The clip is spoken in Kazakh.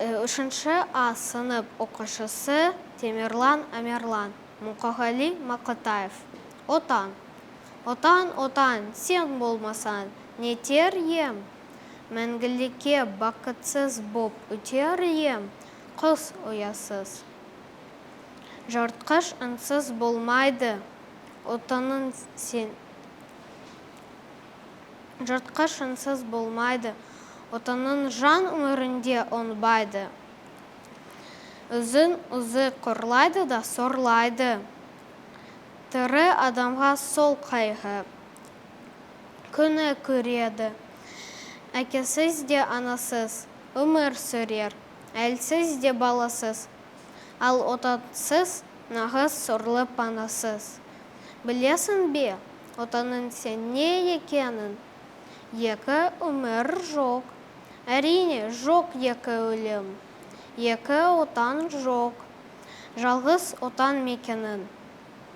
Үшінші А сынып оқушысы Темирлан Амерлан. Мұқағали Мақатаев. Отан. Отан, отан, сен болмасан, нетер ем? Мәңгілікке бақытсыз боп өтер ем, құс ұясыз. Жыртқыш үнсіз болмайды, отанын сен. Жыртқыш үнсіз болмайды, отанын жан өмірінде оңбайды. Үзін үзі қорлайды да сорлайды. Тірі адамға сол қайғы күні көреді. Әкесіз де анасыз өмір сүрер, әлсіз де баласыз. Ал отансыз нағыз сорлы панасыз. Білесің бе, отанын сен не екенін? Екі өмір жоқ. Әрине жоқ екі өлім. Екі отан жоқ. Жалғыз отан мекенін.